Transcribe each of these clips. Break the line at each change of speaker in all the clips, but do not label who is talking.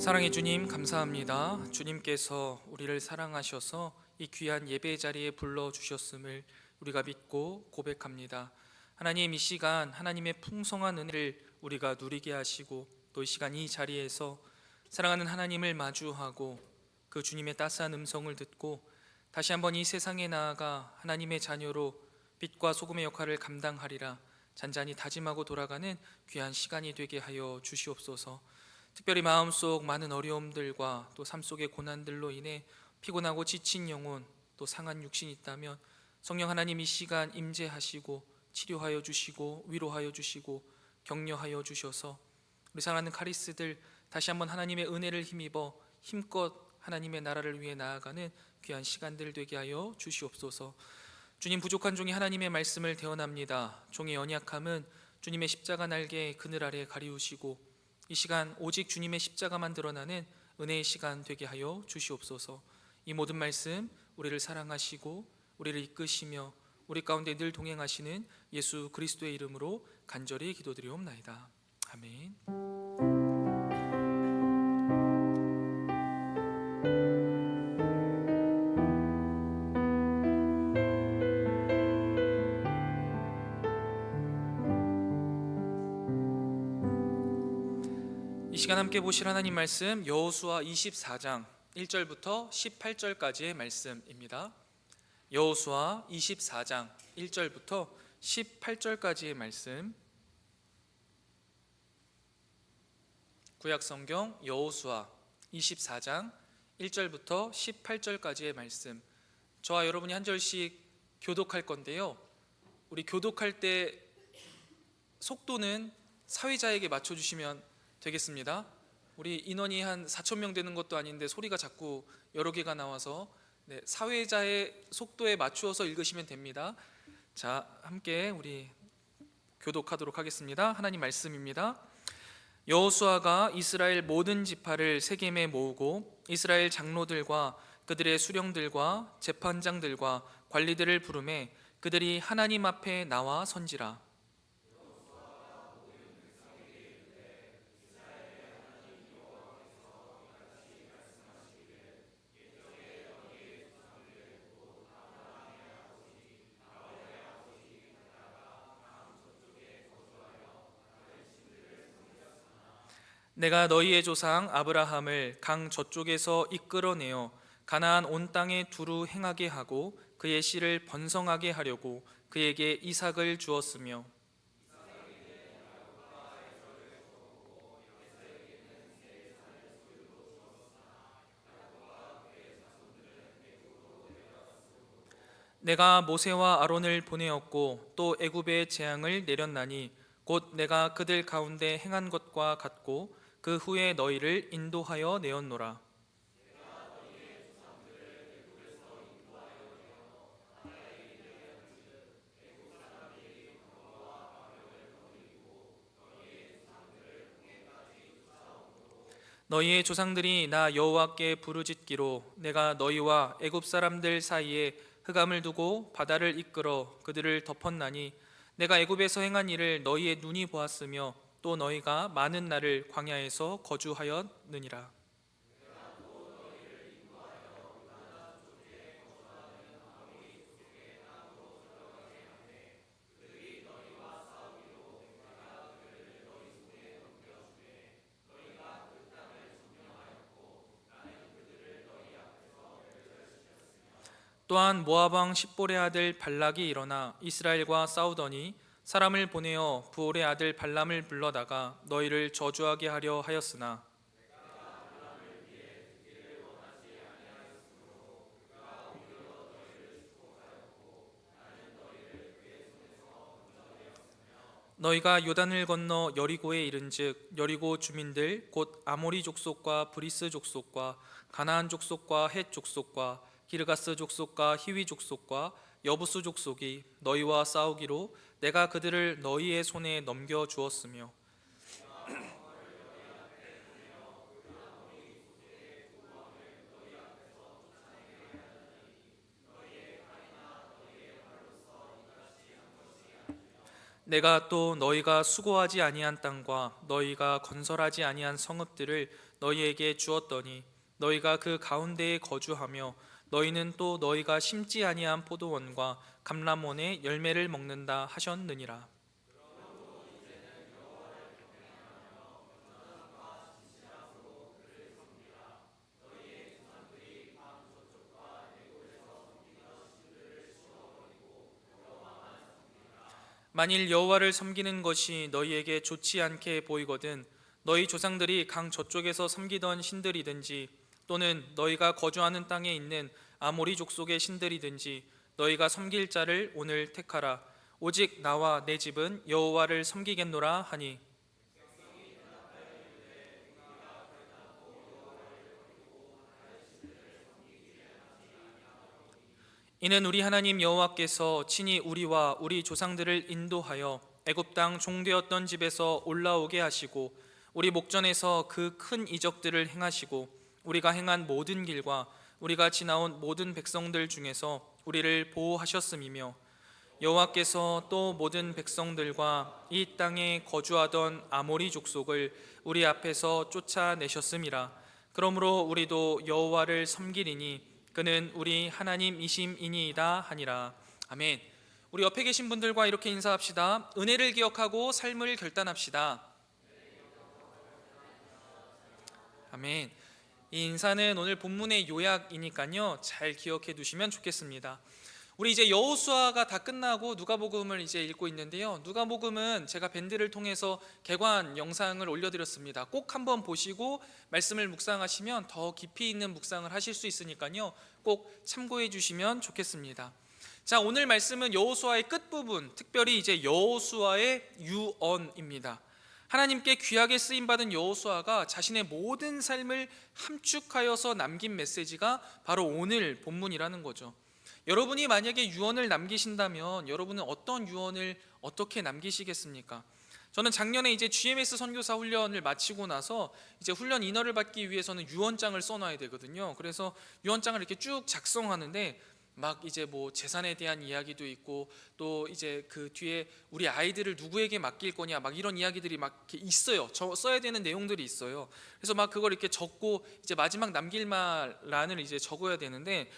사랑의 주님, 감사합니다. 주님께서 우리를 사랑하셔서 이 귀한 예배 자리에 불러주셨음을 우리가 믿고 고백합니다. 하나님, 이 시간 하나님의 풍성한 은혜를 우리가 누리게 하시고, 또 이 시간 이 자리에서 사랑하는 하나님을 마주하고 그 주님의 따스한 음성을 듣고 다시 한번 이 세상에 나아가 하나님의 자녀로 빛과 소금의 역할을 감당하리라 잔잔히 다짐하고 돌아가는 귀한 시간이 되게 하여 주시옵소서. 특별히 마음속 많은 어려움들과 또 삶 속의 고난들로 인해 피곤하고 지친 영혼, 또 상한 육신이 있다면 성령 하나님 이 시간 임재하시고 치료하여 주시고 위로하여 주시고 격려하여 주셔서 우리 사랑하는 카리스들 다시 한번 하나님의 은혜를 힘입어 힘껏 하나님의 나라를 위해 나아가는 귀한 시간들 되게 하여 주시옵소서. 주님, 부족한 종이 하나님의 말씀을 대언합니다. 종의 연약함은 주님의 십자가 날개 그늘 아래 가리우시고 이 시간 오직 주님의 십자가만 드러나는 은혜의 시간 되게 하여 주시옵소서. 이 모든 말씀 우리를 사랑하시고 우리를 이끄시며 우리 가운데 늘 동행하시는 예수 그리스도의 이름으로 간절히 기도드리옵나이다. 아멘. 이 시간 함께 보실 하나님 말씀 여호수아 24장 1절부터 18절까지의 말씀입니다. 여호수아 24장 1절부터 18절까지의 말씀, 구약성경 여호수아 24장 1절부터 18절까지의 말씀, 저와 여러분이 한 절씩 교독할 건데요, 우리 교독할 때 속도는 사회자에게 맞춰주시면 되겠습니다. 우리 인원이 한 4,000명 되는 것도 아닌데 소리가 자꾸 여러 개가 나와서 사회자의 속도에 맞추어서 읽으시면 됩니다. 자, 함께 우리 교독하도록 하겠습니다. 하나님 말씀입니다. 여호수아가 이스라엘 모든 지파를 세겜에 모으고 이스라엘 장로들과 그들의 수령들과 재판장들과 관리들을 부르매 그들이 하나님 앞에 나와 선지라. 내가 너희의 조상 아브라함을 강 저쪽에서 이끌어내어 가나안 온 땅에 두루 행하게 하고 그의 씨를 번성하게 하려고 그에게 이삭을 주었으며, 내가 모세와 아론을 보내었고 또 애굽의 재앙을 내렸나니 곧 내가 그들 가운데 행한 것과 같고 그 후에 너희를 인도하여 내었노라. 너희의 조상들이 나 여호와께 부르짖기로 내가 너희와 애굽 사람들 사이에 흑암을 두고 바다를 이끌어 그들을 덮었나니 내가 애굽에서 행한 일을 너희의 눈이 보았으며 또 너희가 많은 날을 광야에서 거주하였느니라. 또한 모압 왕 십볼의 아들 발락이 일어나 이스라엘과 싸우더니 사람을 보내어 부올의 아들 발람을 불러다가 너희를 저주하게 하려 하였으나 너희가 요단을 건너 여리고에 이른즉 여리고 주민들 곧 아모리 족속과 브리스 족속과 가나안 족속과 헷 족속과 기르가스 족속과 히위 족속과 여부스 족속이 너희와 싸우기로 내가 그들을 너희의 손에 넘겨 주었으며, 내가 또 너희가 수고하지 아니한 땅과 너희가 건설하지 아니한 성읍들을 너희에게 주었더니 너희가 그 가운데에 거주하며 너희는 또 너희가 심지 아니한 포도원과 감람원의 열매를 먹는다 하셨느니라. 만일 여호와를 섬기는 것이 너희에게 좋지 않게 보이거든 너희 조상들이 강 저쪽에서 섬기던 신들이든지 또는 너희가 거주하는 땅에 있는 아모리 족속의 신들이든지 너희가 섬길 자를 오늘 택하라. 오직 나와 내 집은 여호와를 섬기겠노라 하니, 이는 우리 하나님 여호와께서 친히 우리와 우리 조상들을 인도하여 애굽 땅 종되었던 집에서 올라오게 하시고 우리 목전에서 그 큰 이적들을 행하시고 우리가 행한 모든 길과 우리가 지나온 모든 백성들 중에서 우리를 보호하셨음이며, 여호와께서 또 모든 백성들과 이 땅에 거주하던 아모리 족속을 우리 앞에서 쫓아내셨음이라. 그러므로 우리도 여호와를 섬기리니 그는 우리 하나님이심이니이다 하니라. 아멘. 우리 옆에 계신 분들과 이렇게 인사합시다. 은혜를 기억하고 삶을 결단합시다. 아멘. 이 인사는 오늘 본문의 요약이니까요, 잘 기억해 두시면 좋겠습니다. 우리 이제 여호수아가 다 끝나고 누가복음을 이제 읽고 있는데요, 누가복음은 제가 밴드를 통해서 개관 영상을 올려드렸습니다. 꼭 한번 보시고 말씀을 묵상하시면 더 깊이 있는 묵상을 하실 수 있으니까요, 꼭 참고해 주시면 좋겠습니다. 자, 오늘 말씀은 여호수아의 끝부분, 특별히 이제 여호수아의 유언입니다. 하나님께 귀하게 쓰임받은 여호수아가 자신의 모든 삶을 함축하여서 남긴 메시지가 바로 오늘 본문이라는 거죠. 여러분이 만약에 유언을 남기신다면 여러분은 어떤 유언을 어떻게 남기시겠습니까? 저는 작년에 이제 GMS 선교사 훈련을 마치고 나서 이제 훈련 인허를 받기 위해서는 유언장을 써놔야 되거든요. 그래서 유언장을 이렇게 쭉 작성하는데 막 이제 뭐 재산에 대한 이야기도 있고 또 이제 그 뒤에 우리 아이들을 누구에게 맡길 거냐 막 이런 이야기들이 막 이렇게 있어요. 써야 되는 내용들이 있어요. 그래서 막 그걸 이렇게 적고 이제 마지막 남길 말란을 이제 적어야 되는데,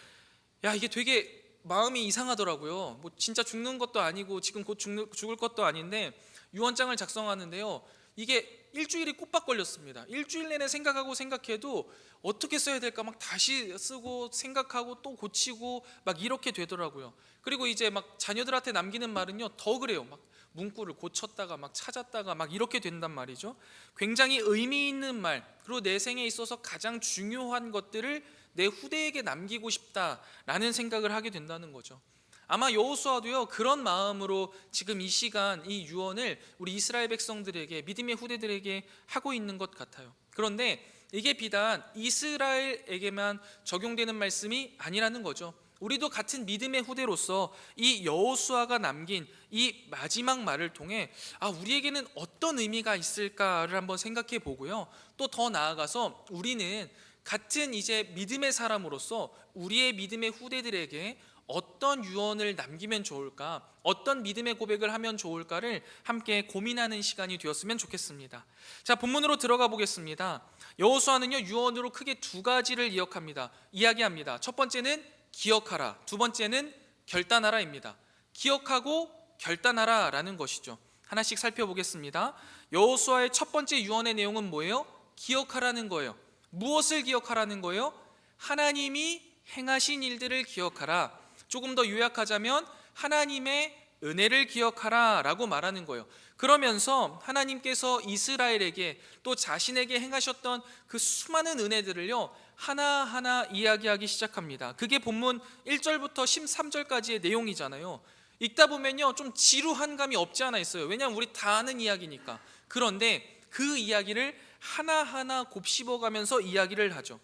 야, 이게 되게 마음이 이상하더라고요. 뭐 진짜 죽는 것도 아니고 지금 곧 죽을 것도 아닌데 유언장을 작성하는데요, 이게 일주일이 꼬박 걸렸습니다. 일주일 내내 생각해도 어떻게 써야 될까 막 다시 쓰고 생각하고 또 고치고 막 이렇게 되더라고요. 그리고 이제 막 자녀들한테 남기는 말은요 더 그래요. 막 문구를 고쳤다가 막 찾았다가 막 이렇게 된단 말이죠. 굉장히 의미 있는 말, 그리고 내 생에 있어서 가장 중요한 것들을 내 후대에게 남기고 싶다라는 생각을 하게 된다는 거죠. 아마 여호수아도요 그런 마음으로 지금 이 시간 이 유언을 우리 이스라엘 백성들에게, 믿음의 후대들에게 하고 있는 것 같아요. 그런데 이게 비단 이스라엘에게만 적용되는 말씀이 아니라는 거죠. 우리도 같은 믿음의 후대로서 이 여호수아가 남긴 이 마지막 말을 통해 우리에게는 어떤 의미가 있을까를 한번 생각해 보고요, 또 더 나아가서 우리는 같은 이제 믿음의 사람으로서 우리의 믿음의 후대들에게 어떤 유언을 남기면 좋을까, 어떤 믿음의 고백을 하면 좋을까를 함께 고민하는 시간이 되었으면 좋겠습니다. 자, 본문으로 들어가 보겠습니다. 여호수아는요 유언으로 크게 두 가지를 이야기합니다. 첫 번째는 기억하라, 두 번째는 결단하라입니다. 기억하고 결단하라라는 것이죠. 하나씩 살펴보겠습니다. 여호수아의 첫 번째 유언의 내용은 뭐예요? 기억하라는 거예요. 무엇을 기억하라는 거예요? 하나님이 행하신 일들을 기억하라. 조금 더 요약하자면 하나님의 은혜를 기억하라 라고 말하는 거예요. 그러면서 하나님께서 이스라엘에게 또 자신에게 행하셨던 그 수많은 은혜들을요 하나하나 이야기하기 시작합니다. 그게 본문 1절부터 13절까지의 내용이잖아요. 읽다 보면요 좀 지루한 감이 없지 않아 있어요. 왜냐하면 우리 다 아는 이야기니까. 그런데 그 이야기를 하나하나 곱씹어가면서 이야기를 하죠.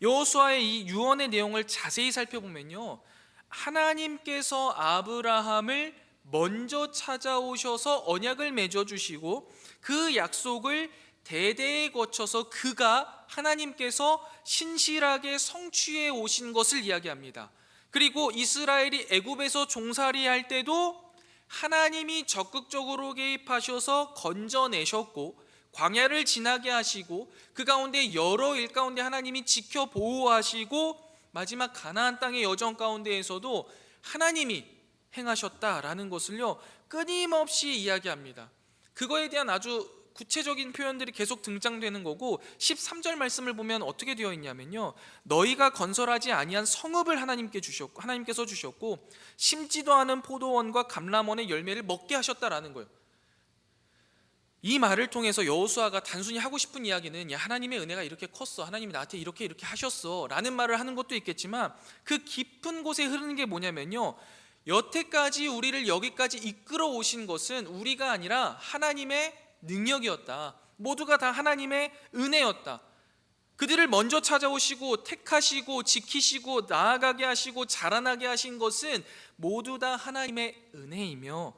여호수아의 이 유언의 내용을 자세히 살펴보면요, 하나님께서 아브라함을 먼저 찾아오셔서 언약을 맺어주시고 그 약속을 대대에 거쳐서 그가 하나님께서 신실하게 성취해 오신 것을 이야기합니다. 그리고 이스라엘이 애굽에서 종살이 할 때도 하나님이 적극적으로 개입하셔서 건져내셨고 광야를 지나게 하시고 그 가운데 여러 일 가운데 하나님이 지켜 보호하시고 마지막 가나안 땅의 여정 가운데에서도 하나님이 행하셨다라는 것을요 끊임없이 이야기합니다. 그거에 대한 아주 구체적인 표현들이 계속 등장되는 거고 13절 말씀을 보면 어떻게 되어 있냐면요, 너희가 건설하지 아니한 성읍을 하나님께서 주셨고 심지도 않은 포도원과 감람원의 열매를 먹게 하셨다라는 거예요. 이 말을 통해서 여호수아가 단순히 하고 싶은 이야기는 야, 하나님의 은혜가 이렇게 컸어, 하나님이 나한테 이렇게 하셨어 라는 말을 하는 것도 있겠지만 그 깊은 곳에 흐르는 게 뭐냐면요, 여태까지 우리를 여기까지 이끌어 오신 것은 우리가 아니라 하나님의 능력이었다. 모두가 다 하나님의 은혜였다. 그들을 먼저 찾아오시고 택하시고 지키시고 나아가게 하시고 자라나게 하신 것은 모두 다 하나님의 은혜이며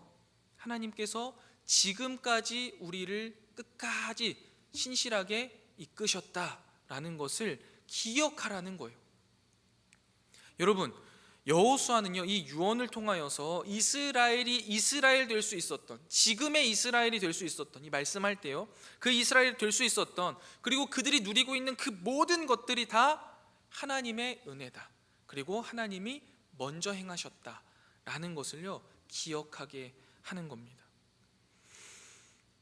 하나님께서 지금까지 우리를 끝까지 신실하게 이끄셨다라는 것을 기억하라는 거예요. 여러분, 여호수아는요 이 유언을 통하여서 이스라엘이 이스라엘 될 수 있었던, 지금의 이스라엘이 될 수 있었던, 이 말씀할 때요 그 이스라엘이 될 수 있었던, 그리고 그들이 누리고 있는 그 모든 것들이 다 하나님의 은혜다, 그리고 하나님이 먼저 행하셨다라는 것을요 기억하게 하는 겁니다.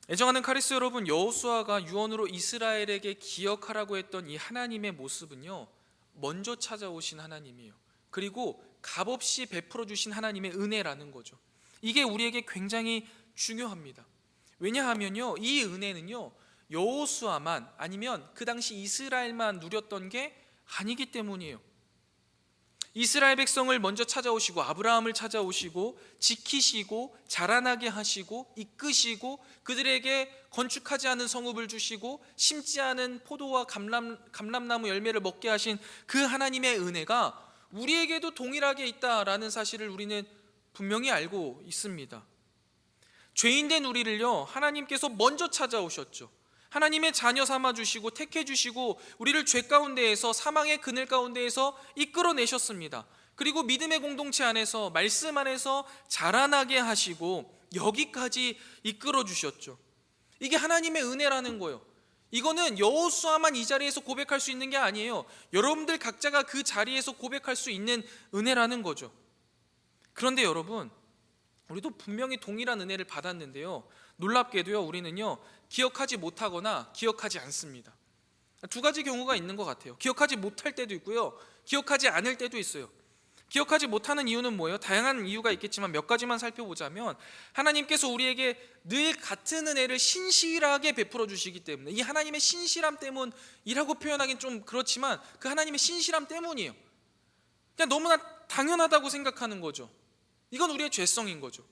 애정하는 카리스 여러분, 여호수아가 유언으로 이스라엘에게 기억하라고 했던 이 하나님의 모습은요 먼저 찾아오신 하나님이에요. 그리고 값없이 베풀어 주신 하나님의 은혜라는 거죠. 이게 우리에게 굉장히 중요합니다. 왜냐하면요 이 은혜는요 여호수아만 아니면 그 당시 이스라엘만 누렸던 게 아니기 때문이에요. 이스라엘 백성을 먼저 찾아오시고 아브라함을 찾아오시고 지키시고 자라나게 하시고 이끄시고 그들에게 건축하지 않은 성읍을 주시고 심지 않은 포도와 감람나무 열매를 먹게 하신 그 하나님의 은혜가 우리에게도 동일하게 있다라는 사실을 우리는 분명히 알고 있습니다. 죄인된 우리를요 하나님께서 먼저 찾아오셨죠. 하나님의 자녀 삼아주시고 택해주시고 우리를 죄 가운데에서, 사망의 그늘 가운데에서 이끌어내셨습니다. 그리고 믿음의 공동체 안에서, 말씀 안에서 자라나게 하시고 여기까지 이끌어주셨죠. 이게 하나님의 은혜라는 거예요. 이거는 여호수아만 이 자리에서 고백할 수 있는 게 아니에요. 여러분들 각자가 그 자리에서 고백할 수 있는 은혜라는 거죠. 그런데 여러분, 우리도 분명히 동일한 은혜를 받았는데요, 놀랍게도요 우리는요 기억하지 못하거나 기억하지 않습니다. 두 가지 경우가 있는 것 같아요. 기억하지 못할 때도 있고요, 기억하지 않을 때도 있어요. 기억하지 못하는 이유는 뭐예요? 다양한 이유가 있겠지만 몇 가지만 살펴보자면, 하나님께서 우리에게 늘 같은 은혜를 신실하게 베풀어 주시기 때문에, 이 하나님의 신실함 때문이라고 표현하기는 좀 그렇지만 그 하나님의 신실함 때문이에요. 그냥 너무나 당연하다고 생각하는 거죠. 이건 우리의 죄성인 거죠.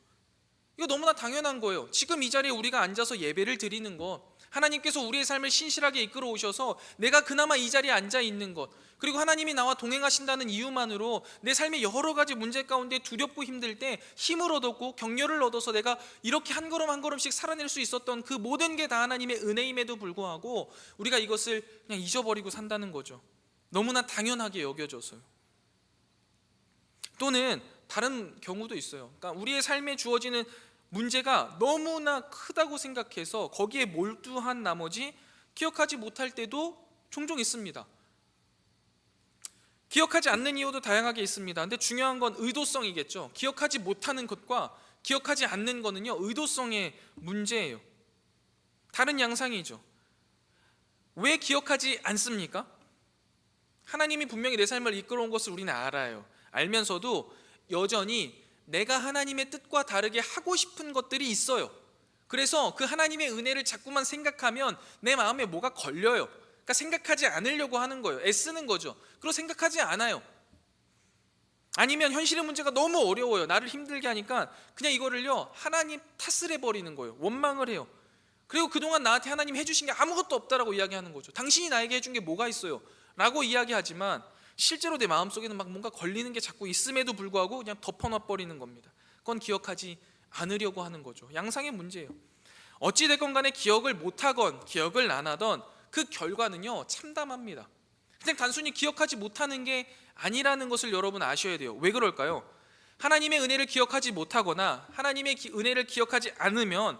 이거 너무나 당연한 거예요. 지금 이 자리에 우리가 앉아서 예배를 드리는 것, 하나님께서 우리의 삶을 신실하게 이끌어 오셔서 내가 그나마 이 자리에 앉아 있는 것, 그리고 하나님이 나와 동행하신다는 이유만으로 내 삶의 여러 가지 문제 가운데 두렵고 힘들 때 힘을 얻었고 격려를 얻어서 내가 이렇게 한 걸음 한 걸음씩 살아낼 수 있었던 그 모든 게 다 하나님의 은혜임에도 불구하고 우리가 이것을 그냥 잊어버리고 산다는 거죠. 너무나 당연하게 여겨져서요. 또는 다른 경우도 있어요. 그러니까 우리의 삶에 주어지는 문제가 너무나 크다고 생각해서 거기에 몰두한 나머지 기억하지 못할 때도 종종 있습니다. 기억하지 않는 이유도 다양하게 있습니다. 근데 중요한 건 의도성이겠죠. 기억하지 못하는 것과 기억하지 않는 것은요 의도성의 문제예요. 다른 양상이죠. 왜 기억하지 않습니까? 하나님이 분명히 내 삶을 이끌어온 것을 우리는 알아요. 알면서도 여전히 내가 하나님의 뜻과 다르게 하고 싶은 것들이 있어요. 그래서 그 하나님의 은혜를 자꾸만 생각하면 내 마음에 뭐가 걸려요. 그러니까 생각하지 않으려고 하는 거예요. 애쓰는 거죠. 그리고 생각하지 않아요. 아니면 현실의 문제가 너무 어려워요. 나를 힘들게 하니까 그냥 이거를요 하나님 탓을 해버리는 거예요. 원망을 해요. 그리고 그동안 나한테 하나님 해주신 게 아무것도 없다라고 이야기하는 거죠. 당신이 나에게 해준 게 뭐가 있어요? 라고 이야기하지만 실제로 내 마음속에는 막 뭔가 걸리는 게 자꾸 있음에도 불구하고 그냥 덮어놔버리는 겁니다. 그건 기억하지 않으려고 하는 거죠. 양상의 문제예요. 어찌됐건 간에 기억을 못하건 기억을 안 하던 그 결과는요 참담합니다. 그냥 단순히 기억하지 못하는 게 아니라는 것을 여러분 아셔야 돼요. 왜 그럴까요? 하나님의 은혜를 기억하지 못하거나 하나님의 은혜를 기억하지 않으면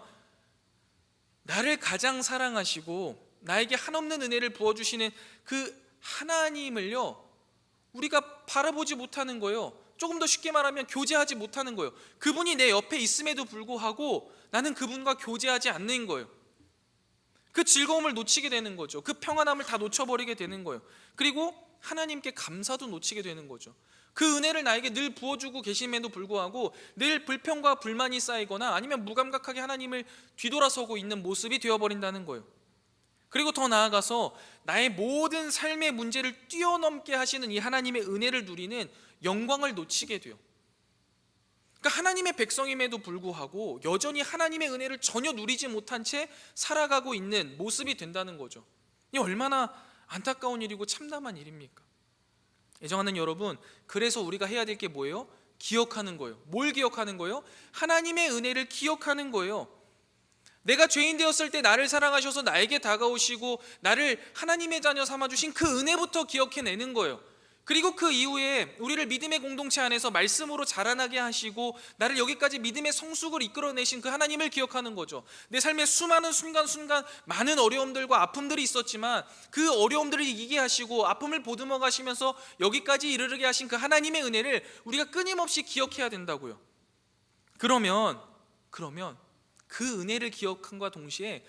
나를 가장 사랑하시고 나에게 한없는 은혜를 부어주시는 그 하나님을요, 우리가 바라보지 못하는 거예요. 조금 더 쉽게 말하면 교제하지 못하는 거예요. 그분이 내 옆에 있음에도 불구하고 나는 그분과 교제하지 않는 거예요. 그 즐거움을 놓치게 되는 거죠. 그 평안함을 다 놓쳐버리게 되는 거예요. 그리고 하나님께 감사도 놓치게 되는 거죠. 그 은혜를 나에게 늘 부어주고 계심에도 불구하고 늘 불평과 불만이 쌓이거나 아니면 무감각하게 하나님을 뒤돌아서고 있는 모습이 되어버린다는 거예요. 그리고 더 나아가서 나의 모든 삶의 문제를 뛰어넘게 하시는 이 하나님의 은혜를 누리는 영광을 놓치게 돼요. 그러니까 하나님의 백성임에도 불구하고 여전히 하나님의 은혜를 전혀 누리지 못한 채 살아가고 있는 모습이 된다는 거죠. 이 얼마나 안타까운 일이고 참담한 일입니까? 애정하는 여러분, 그래서 우리가 해야 될 게 뭐예요? 기억하는 거예요. 뭘 기억하는 거예요? 하나님의 은혜를 기억하는 거예요. 내가 죄인 되었을 때 나를 사랑하셔서 나에게 다가오시고 나를 하나님의 자녀 삼아주신 그 은혜부터 기억해내는 거예요. 그리고 그 이후에 우리를 믿음의 공동체 안에서 말씀으로 자라나게 하시고 나를 여기까지 믿음의 성숙을 이끌어내신 그 하나님을 기억하는 거죠. 내 삶의 수많은 순간순간 많은 어려움들과 아픔들이 있었지만 그 어려움들을 이기게 하시고 아픔을 보듬어 가시면서 여기까지 이르게 하신 그 하나님의 은혜를 우리가 끊임없이 기억해야 된다고요. 그러면 그 은혜를 기억함과 동시에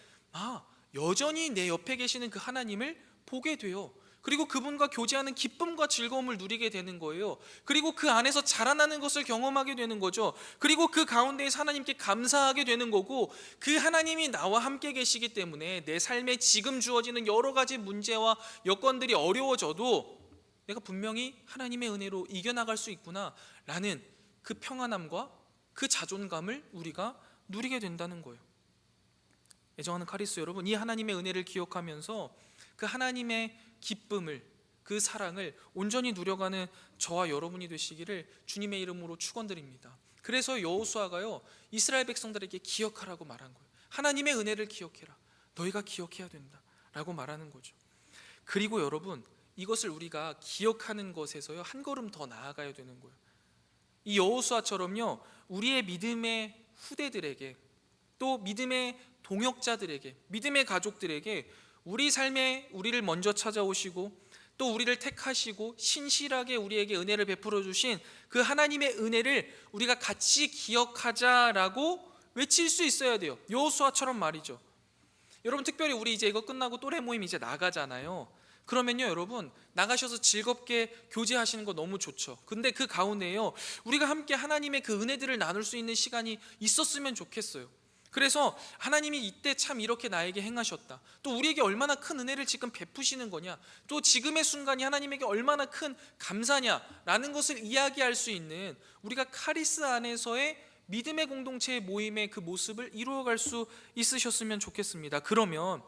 여전히 내 옆에 계시는 그 하나님을 보게 돼요. 그리고 그분과 교제하는 기쁨과 즐거움을 누리게 되는 거예요. 그리고 그 안에서 자라나는 것을 경험하게 되는 거죠. 그리고 그 가운데에서 하나님께 감사하게 되는 거고, 그 하나님이 나와 함께 계시기 때문에 내 삶에 지금 주어지는 여러 가지 문제와 여건들이 어려워져도 내가 분명히 하나님의 은혜로 이겨나갈 수 있구나 라는 그 평안함과 그 자존감을 우리가 누리게 된다는 거예요. 애정하는 카리스 여러분, 이 하나님의 은혜를 기억하면서 그 하나님의 기쁨을, 그 사랑을 온전히 누려가는 저와 여러분이 되시기를 주님의 이름으로 축원드립니다. 그래서 여호수아가요, 이스라엘 백성들에게 기억하라고 말한 거예요. 하나님의 은혜를 기억해라. 너희가 기억해야 된다 라고 말하는 거죠. 그리고 여러분, 이것을 우리가 기억하는 것에서요, 한 걸음 더 나아가야 되는 거예요. 이 여호수아처럼요, 우리의 믿음의 후대들에게, 또 믿음의 동역자들에게, 믿음의 가족들에게 우리 삶에 우리를 먼저 찾아오시고 또 우리를 택하시고 신실하게 우리에게 은혜를 베풀어 주신 그 하나님의 은혜를 우리가 같이 기억하자라고 외칠 수 있어야 돼요. 여호수아처럼 말이죠. 여러분, 특별히 우리 이제 이거 끝나고 또래 모임 이제 나가잖아요. 그러면요, 여러분, 나가셔서 즐겁게 교제하시는 거 너무 좋죠. 근데 그 가운데에요, 우리가 함께 하나님의 그 은혜들을 나눌 수 있는 시간이 있었으면 좋겠어요. 그래서 하나님이 이때 참 이렇게 나에게 행하셨다, 또 우리에게 얼마나 큰 은혜를 지금 베푸시는 거냐, 또 지금의 순간이 하나님에게 얼마나 큰 감사냐라는 것을 이야기할 수 있는 우리가 카리스 안에서의 믿음의 공동체의 모임의 그 모습을 이루어갈 수 있으셨으면 좋겠습니다. 그러면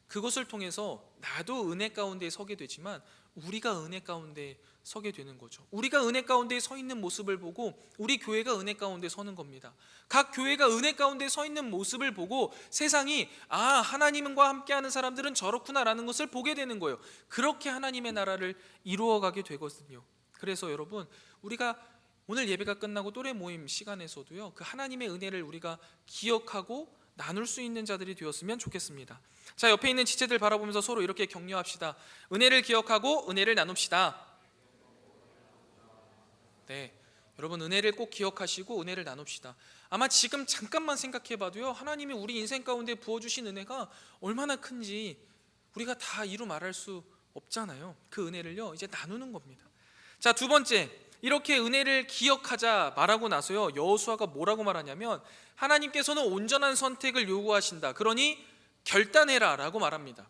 그것을 통해서 나도 은혜 가운데 서게 되지만 우리가 은혜 가운데 서게 되는 거죠. 우리가 은혜 가운데 서 있는 모습을 보고 우리 교회가 은혜 가운데 서는 겁니다. 각 교회가 은혜 가운데 서 있는 모습을 보고 세상이 하나님과 함께하는 사람들은 저렇구나라는 것을 보게 되는 거예요. 그렇게 하나님의 나라를 이루어가게 되거든요. 그래서 여러분, 우리가 오늘 예배가 끝나고 또래 모임 시간에서도요, 그 하나님의 은혜를 우리가 기억하고 나눌 수 있는 자들이 되었으면 좋겠습니다. 자, 옆에 있는 지체들 바라보면서 서로 이렇게 격려합시다. 은혜를 기억하고 은혜를 나눕시다. 네, 여러분, 은혜를 꼭 기억하시고 은혜를 나눕시다. 아마 지금 잠깐만 생각해봐도요, 하나님이 우리 인생 가운데 부어주신 은혜가 얼마나 큰지 우리가 다 이루 말할 수 없잖아요. 그 은혜를요, 이제 나누는 겁니다. 자, 두 번째, 이렇게 은혜를 기억하자 말하고 나서요, 여호수아가 뭐라고 말하냐면 하나님께서는 온전한 선택을 요구하신다. 그러니 결단해라 라고 말합니다.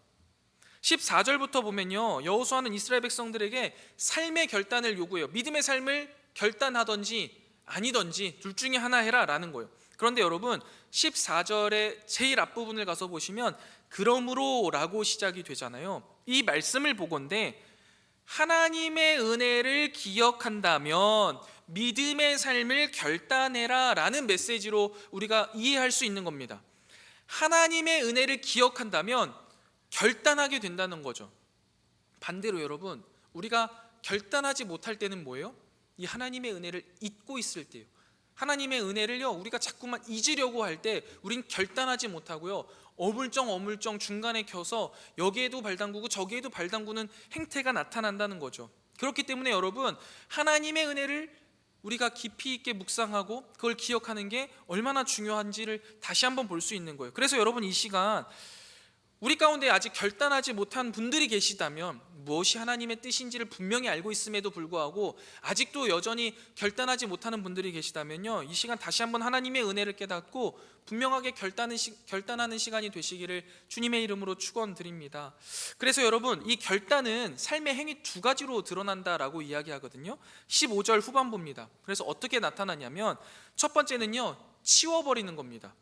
14절부터 보면요, 여호수아는 이스라엘 백성들에게 삶의 결단을 요구해요. 믿음의 삶을 결단하든지 아니든지 둘 중에 하나 해라 라는 거예요. 그런데 여러분, 14절의 제일 앞부분을 가서 보시면 그러므로 라고 시작이 되잖아요. 이 말씀을 보건대 하나님의 은혜를 기억한다면 믿음의 삶을 결단해라 라는 메시지로 우리가 이해할 수 있는 겁니다. 하나님의 은혜를 기억한다면 결단하게 된다는 거죠. 반대로 여러분, 우리가 결단하지 못할 때는 뭐예요? 이 하나님의 은혜를 잊고 있을 때요. 하나님의 은혜를요 우리가 자꾸만 잊으려고 할 때 우린 결단하지 못하고요 어물쩡 중간에 켜서 여기에도 발 담그고 저기에도 발 담그는 행태가 나타난다는 거죠. 그렇기 때문에 여러분, 하나님의 은혜를 우리가 깊이 있게 묵상하고 그걸 기억하는 게 얼마나 중요한지를 다시 한번 볼 수 있는 거예요. 그래서 여러분, 이 시간 우리 가운데 아직 결단하지 못한 분들이 계시다면, 무엇이 하나님의 뜻인지를 분명히 알고 있음에도 불구하고 아직도 여전히 결단하지 못하는 분들이 계시다면요, 이 시간 다시 한번 하나님의 은혜를 깨닫고 분명하게 결단하는 시간이 되시기를 주님의 이름으로 축원드립니다. 그래서 여러분, 이 결단은 삶의 행위 두 가지로 드러난다라고 이야기하거든요. 15절 후반부입니다. 그래서 어떻게 나타나냐면, 첫 번째는요 치워버리는 겁니다.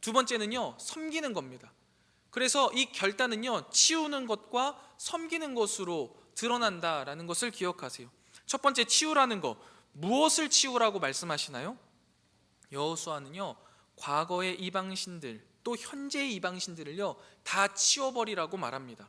두 번째는요 섬기는 겁니다. 그래서 이 결단은요 치우는 것과 섬기는 것으로 드러난다라는 것을 기억하세요. 첫 번째, 치우라는 거, 무엇을 치우라고 말씀하시나요? 여호수아는요 과거의 이방신들 또 현재의 이방신들을요 다 치워버리라고 말합니다.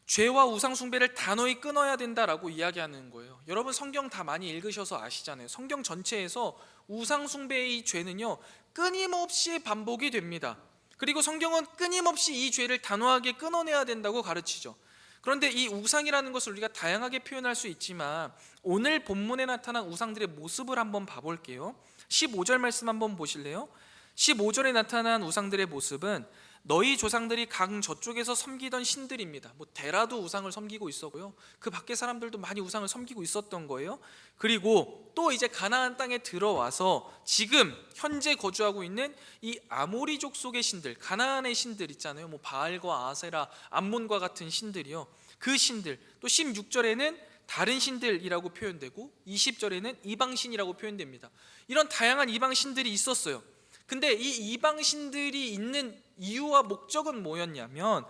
죄와 우상 숭배를 단호히 끊어야 된다라고 이야기하는 거예요. 여러분, 성경 다 많이 읽으셔서 아시잖아요. 성경 전체에서 우상 숭배의 이 죄는요 끊임없이 반복이 됩니다. 그리고 성경은 끊임없이 이 죄를 단호하게 끊어내야 된다고 가르치죠. 그런데 이 우상이라는 것을 우리가 다양하게 표현할 수 있지만 오늘 본문에 나타난 우상들의 모습을 한번 봐볼게요. 15절 말씀 한번 보실래요? 15절에 나타난 우상들의 모습은 너희 조상들이 강 저쪽에서 섬기던 신들입니다. 데라도 우상을 섬기고 있었고요, 그 밖에 사람들도 많이 우상을 섬기고 있었던 거예요. 그리고 또 이제 가나안 땅에 들어와서 지금 현재 거주하고 있는 이 아모리 족속의 신들, 가나안의 신들 있잖아요. 바알과 아세라, 암몬과 같은 신들이요, 그 신들, 또 16절에는 다른 신들이라고 표현되고 20절에는 이방신이라고 표현됩니다. 이런 다양한 이방신들이 있었어요. 근데 이 이방신들이 있는 이유와 목적은 뭐였냐면,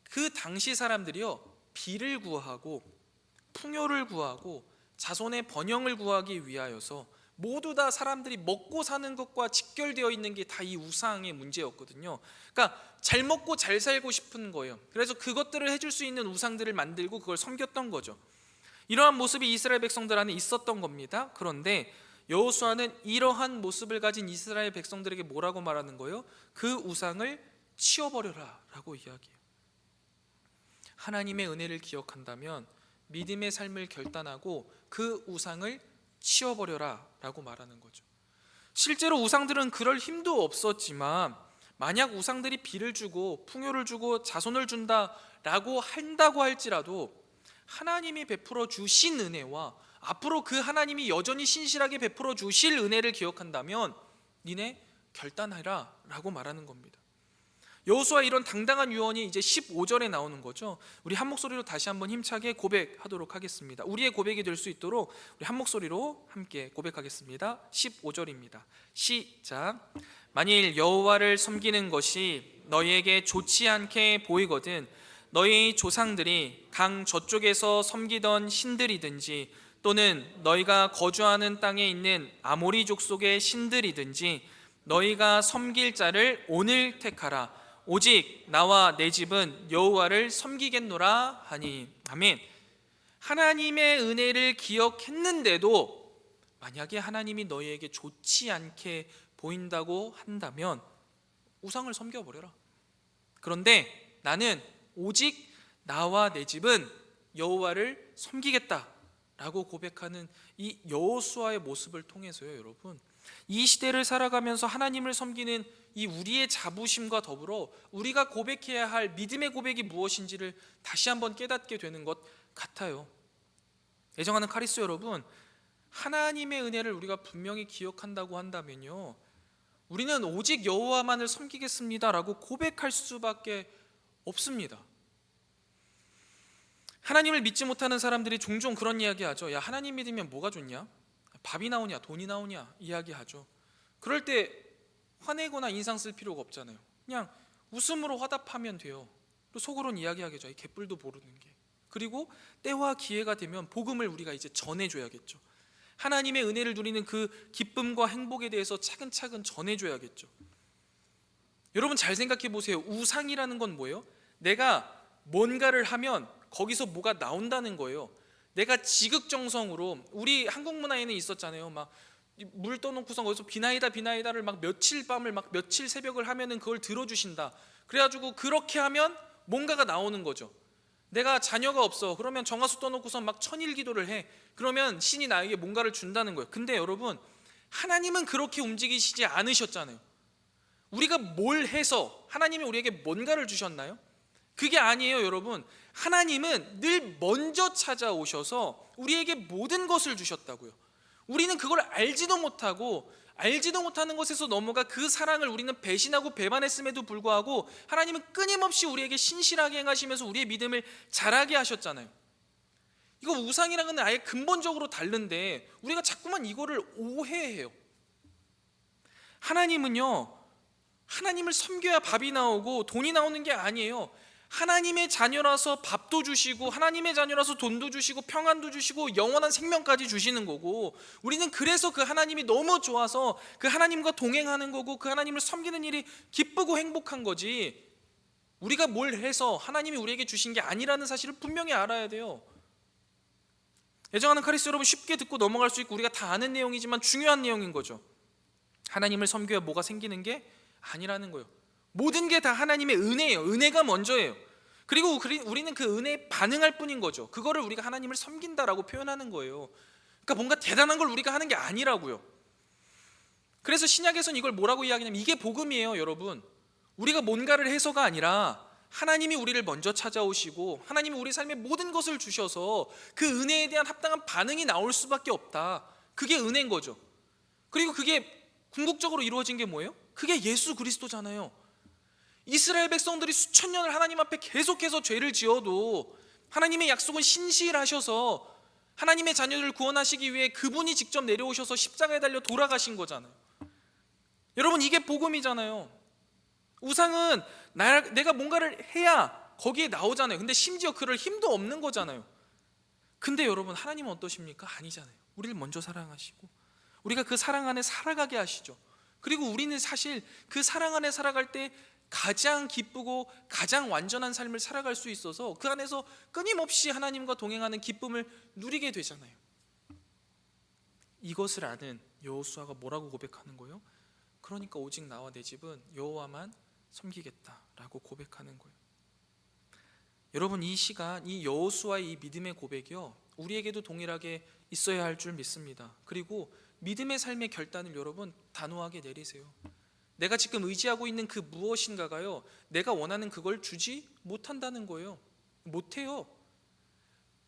그 당시 사람들이요 비를 구하고 풍요를 구하고 자손의 번영을 구하기 위하여서 모두 다 사람들이 먹고 사는 것과 직결되어 있는 게 다 이 우상의 문제였거든요. 그러니까 잘 먹고 잘 살고 싶은 거예요. 그래서 그것들을 해줄 수 있는 우상들을 만들고 그걸 섬겼던 거죠. 이러한 모습이 이스라엘 백성들 안에 있었던 겁니다. 그런데 여호수아는 이러한 모습을 가진 이스라엘 백성들에게 뭐라고 말하는 거예요? 그 우상을 치워버려라 라고 이야기해요. 하나님의 은혜를 기억한다면 믿음의 삶을 결단하고 그 우상을 치워버려라 라고 말하는 거죠. 실제로 우상들은 그럴 힘도 없었지만, 만약 우상들이 비를 주고 풍요를 주고 자손을 준다라고 한다고 할지라도 하나님이 베풀어 주신 은혜와 앞으로 그 하나님이 여전히 신실하게 베풀어 주실 은혜를 기억한다면 니네 결단하라 라고 말하는 겁니다. 여호수아 이런 당당한 유언이 이제 15절에 나오는 거죠. 우리 한 목소리로 다시 한번 힘차게 고백하도록 하겠습니다. 우리의 고백이 될 수 있도록 우리 한 목소리로 함께 고백하겠습니다. 15절입니다. 시작. 만일 여호와를 섬기는 것이 너희에게 좋지 않게 보이거든 너희 조상들이 강 저쪽에서 섬기던 신들이든지 또는 너희가 거주하는 땅에 있는 아모리 족속의 신들이든지 너희가 섬길 자를 오늘 택하라. 오직 나와 내 집은 여호와를 섬기겠노라 하니. 아멘. 하나님의 은혜를 기억했는데도 만약에 하나님이 너희에게 좋지 않게 보인다고 한다면 우상을 섬겨버려라. 그런데 나는 오직 나와 내 집은 여호와를 섬기겠다 라고 고백하는 이 여호수아의 모습을 통해서요, 여러분, 이 시대를 살아가면서 하나님을 섬기는 이 우리의 자부심과 더불어 우리가 고백해야 할 믿음의 고백이 무엇인지를 다시 한번 깨닫게 되는 것 같아요. 애정하는 카리스 여러분, 하나님의 은혜를 우리가 분명히 기억한다고 한다면요, 우리는 오직 여호와만을 섬기겠습니다 라고 고백할 수밖에 없습니다. 하나님을 믿지 못하는 사람들이 종종 그런 이야기하죠. 야, 하나님 믿으면 뭐가 좋냐? 밥이 나오냐 돈이 나오냐 이야기하죠. 그럴 때 화내거나 인상 쓸 필요가 없잖아요. 그냥 웃음으로 화답하면 돼요. 또 속으로는 이야기하겠죠. 이 개뿔도 모르는 게. 그리고 때와 기회가 되면 복음을 우리가 이제 전해줘야겠죠. 하나님의 은혜를 누리는 그 기쁨과 행복에 대해서 차근차근 전해줘야겠죠. 여러분, 잘 생각해 보세요. 우상이라는 건 뭐예요? 내가 뭔가를 하면 거기서 뭐가 나온다는 거예요. 내가 지극정성으로, 우리 한국 문화에는 있었잖아요. 막 물 떠놓고서 거기서 비나이다를 막 며칠 밤을 막 며칠 새벽을 하면은 그걸 들어주신다. 그래가지고 그렇게 하면 뭔가가 나오는 거죠. 내가 자녀가 없어, 그러면 정화수 떠놓고서 막 천일 기도를 해. 그러면 신이 나에게 뭔가를 준다는 거예요. 근데 여러분, 하나님은 그렇게 움직이시지 않으셨잖아요. 우리가 뭘 해서 하나님이 우리에게 뭔가를 주셨나요? 그게 아니에요, 여러분. 하나님은 늘 먼저 찾아오셔서 우리에게 모든 것을 주셨다고요. 우리는 그걸 알지도 못하고, 알지도 못하는 것에서 넘어가 그 사랑을 우리는 배신하고 배반했음에도 불구하고 하나님은 끊임없이 우리에게 신실하게 행하시면서 우리의 믿음을 자라게 하셨잖아요. 이거 우상이랑은 아예 근본적으로 다른데 우리가 자꾸만 이거를 오해해요. 하나님은요, 하나님을 섬겨야 밥이 나오고 돈이 나오는 게 아니에요. 하나님의 자녀라서 밥도 주시고, 하나님의 자녀라서 돈도 주시고, 평안도 주시고, 영원한 생명까지 주시는 거고, 우리는 그래서 그 하나님이 너무 좋아서 그 하나님과 동행하는 거고, 그 하나님을 섬기는 일이 기쁘고 행복한 거지, 우리가 뭘 해서 하나님이 우리에게 주신 게 아니라는 사실을 분명히 알아야 돼요. 애정하는 카리스 여러분, 쉽게 듣고 넘어갈 수 있고 우리가 다 아는 내용이지만 중요한 내용인 거죠. 하나님을 섬겨야 뭐가 생기는 게 아니라는 거예요. 모든 게 다 하나님의 은혜예요. 은혜가 먼저예요. 그리고 우리는 그 은혜에 반응할 뿐인 거죠. 그거를 우리가 하나님을 섬긴다라고 표현하는 거예요. 그러니까 뭔가 대단한 걸 우리가 하는 게 아니라고요. 그래서 신약에서는 이걸 뭐라고 이야기하냐면, 이게 복음이에요, 여러분. 우리가 뭔가를 해서가 아니라 하나님이 우리를 먼저 찾아오시고 하나님이 우리 삶에 모든 것을 주셔서 그 은혜에 대한 합당한 반응이 나올 수밖에 없다. 그게 은혜인 거죠. 그리고 그게 궁극적으로 이루어진 게 뭐예요? 그게 예수 그리스도잖아요. 이스라엘 백성들이 수천 년을 하나님 앞에 계속해서 죄를 지어도 하나님의 약속은 신실하셔서 하나님의 자녀들을 구원하시기 위해 그분이 직접 내려오셔서 십자가에 달려 돌아가신 거잖아요. 여러분, 이게 복음이잖아요. 우상은 내가 뭔가를 해야 거기에 나오잖아요. 근데 심지어 그럴 힘도 없는 거잖아요. 근데 여러분, 하나님은 어떠십니까? 아니잖아요. 우리를 먼저 사랑하시고 우리가 그 사랑 안에 살아가게 하시죠. 그리고 우리는 사실 그 사랑 안에 살아갈 때 가장 기쁘고 가장 완전한 삶을 살아갈 수 있어서 그 안에서 끊임없이 하나님과 동행하는 기쁨을 누리게 되잖아요. 이것을 아는 여호수아가 뭐라고 고백하는 거예요? 그러니까 오직 나와 내 집은 여호와만 섬기겠다라고 고백하는 거예요. 여러분, 이 시간, 이 여호수아의 이 믿음의 고백이요, 우리에게도 동일하게 있어야 할 줄 믿습니다. 그리고 믿음의 삶의 결단을 여러분 단호하게 내리세요. 내가 지금 의지하고 있는 그 무엇인가가요, 내가 원하는 그걸 주지 못한다는 거예요. 못해요.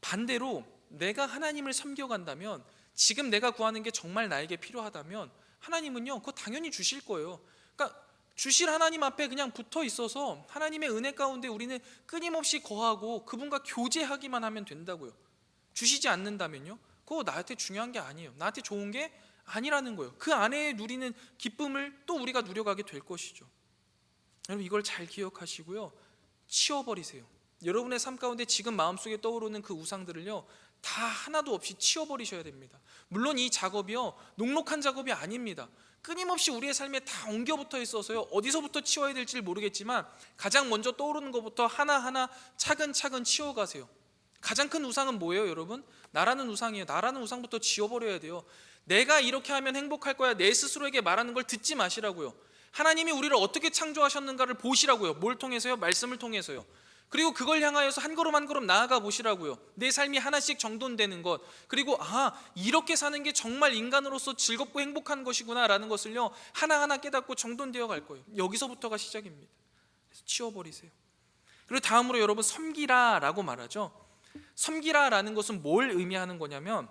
반대로 내가 하나님을 섬겨간다면, 지금 내가 구하는 게 정말 나에게 필요하다면 하나님은요, 그거 당연히 주실 거예요. 그러니까 주실 하나님 앞에 그냥 붙어 있어서 하나님의 은혜 가운데 우리는 끊임없이 거하고 그분과 교제하기만 하면 된다고요. 주시지 않는다면요, 그거 나한테 중요한 게 아니에요. 나한테 좋은 게 아니라는 거예요. 그 안에 누리는 기쁨을 또 우리가 누려가게 될 것이죠. 여러분, 이걸 잘 기억하시고요, 치워버리세요. 여러분의 삶 가운데 지금 마음속에 떠오르는 그 우상들을요, 다 하나도 없이 치워버리셔야 됩니다. 물론 이 작업이요, 녹록한 작업이 아닙니다. 끊임없이 우리의 삶에 다 엉겨붙어 있어서요, 어디서부터 치워야 될지 모르겠지만 가장 먼저 떠오르는 것부터 하나하나 차근차근 치워가세요. 가장 큰 우상은 뭐예요, 여러분? 나라는 우상이에요. 나라는 우상부터 지워버려야 돼요. 내가 이렇게 하면 행복할 거야, 내 스스로에게 말하는 걸 듣지 마시라고요. 하나님이 우리를 어떻게 창조하셨는가를 보시라고요. 뭘 통해서요? 말씀을 통해서요. 그리고 그걸 향하여서 한 걸음 한 걸음 나아가 보시라고요. 내 삶이 하나씩 정돈되는 것, 그리고 이렇게 사는 게 정말 인간으로서 즐겁고 행복한 것이구나 라는 것을요, 하나하나 깨닫고 정돈되어 갈 거예요. 여기서부터가 시작입니다. 그래서 치워버리세요. 그리고 다음으로 여러분, 섬기라 라고 말하죠. 섬기라 라는 것은 뭘 의미하는 거냐면,